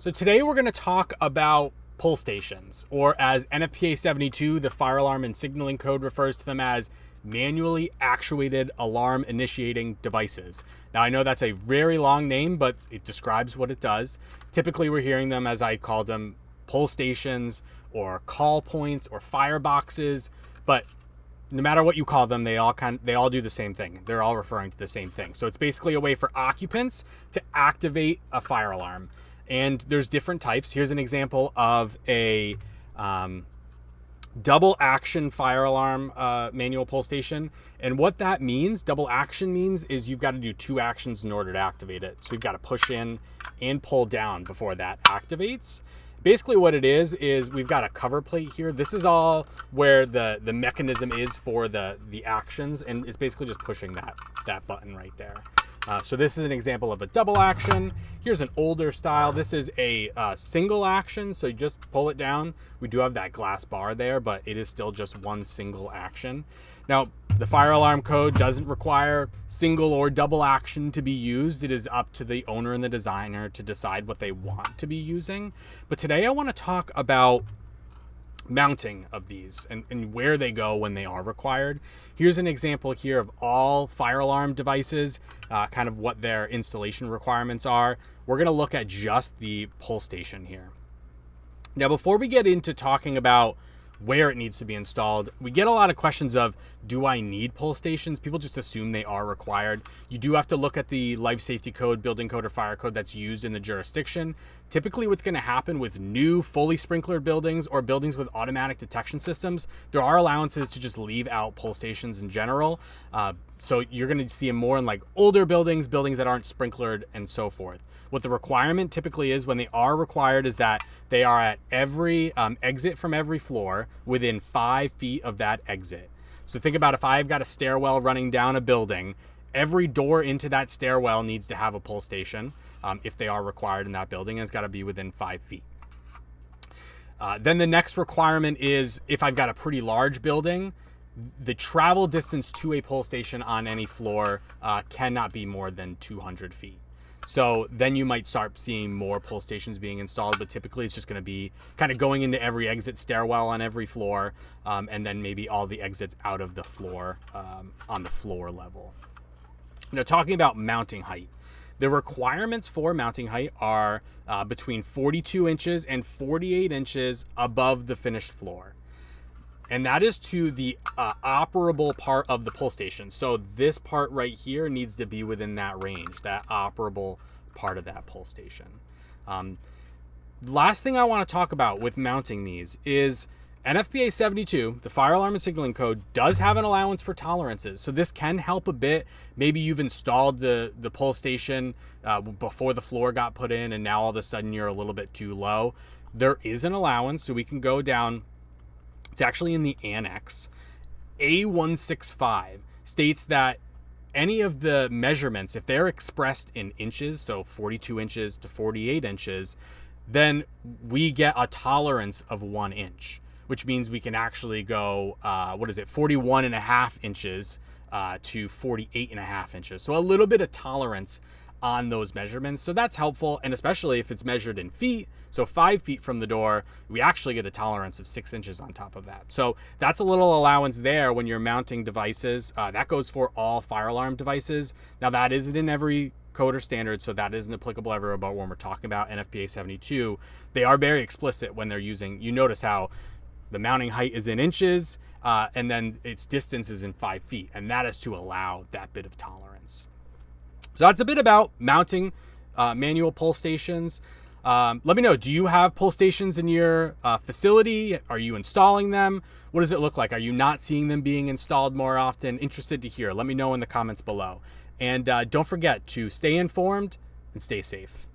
So today we're going to talk about pull stations, or as NFPA 72, the fire alarm and signaling code refers to them as manually actuated alarm initiating devices. Now I know that's a very long name, but it describes what it does. Typically we're hearing them, as I call them, pull stations or call points or fireboxes, but no matter what you call them, they all do the same thing. They're all referring to the same thing. So it's basically a way for occupants to activate a fire alarm. And there's different types. Here's an example of a double action fire alarm manual pull station. And what that means, double action means, is you've got to do two actions in order to activate it. So you've got to push in and pull down before that activates. Basically what it is we've got a cover plate here. This is all where the mechanism is for the actions, and it's basically just pushing that button right there. So this is an example of a double action. Here's an older style. This is a single action, so you just pull it down. We do have that glass bar there, but it is still just one single action. Now, the fire alarm code doesn't require single or double action to be used. It is up to the owner and the designer to decide what they want to be using. But today I want to talk about mounting of these and where they go when they are required. Here's an example here of all fire alarm devices, kind of what their installation requirements are. We're going to look at just the pull station here. Now, before we get into talking about where it needs to be installed, we get a lot of questions of, do I need pull stations? People just assume they are required. You do have to look at the life safety code, building code, or fire code that's used in the jurisdiction. Typically what's going to happen with new fully sprinklered buildings or buildings with automatic detection systems, there are allowances to just leave out pull stations in general. So you're going to see them more in like older buildings that aren't sprinklered, and so forth. What the requirement typically is when they are required is that they are at every exit from every floor within 5 feet of that exit. So think about, if I've got a stairwell running down a building, every door into that stairwell needs to have a pull station if they are required in that building, and it's got to be within 5 feet. Then the next requirement is, if I've got a pretty large building, the travel distance to a pull station on any floor cannot be more than 200 feet. So then you might start seeing more pull stations being installed, but typically it's just going to be kind of going into every exit stairwell on every floor, and then maybe all the exits out of the floor on the floor level. Now, talking about mounting height, the requirements for mounting height are between 42 inches and 48 inches above the finished floor. And that is to the operable part of the pull station. So this part right here needs to be within that range, that operable part of that pull station. Last thing I want to talk about with mounting these is NFPA 72, the fire alarm and signaling code, does have an allowance for tolerances. So this can help a bit. Maybe you've installed the pull station before the floor got put in, and now all of a sudden you're a little bit too low. There is an allowance, so we can go down. It's actually in the annex. A165 states that any of the measurements, if they're expressed in inches, so 42 inches to 48 inches, then we get a tolerance of 1 inch, which means we can actually go, 41 and a half inches to 48 and a half inches. So a little bit of tolerance on those measurements. So that's helpful. And especially if it's measured in feet, so 5 feet from the door, we actually get a tolerance of 6 inches on top of that. So that's a little allowance there when you're mounting devices. That goes for all fire alarm devices. Now that isn't in every code or standard, so that isn't applicable everywhere, but when we're talking about NFPA 72, they are very explicit when they're using, you notice how the mounting height is in inches, and then its distance is in 5 feet, and that is to allow that bit of tolerance. So that's a bit about mounting manual pull stations. Let me know, do you have pull stations in your facility? Are you installing them? What does it look like? Are you not seeing them being installed more often? Interested to hear. Let me know in the comments below. And don't forget to stay informed and stay safe.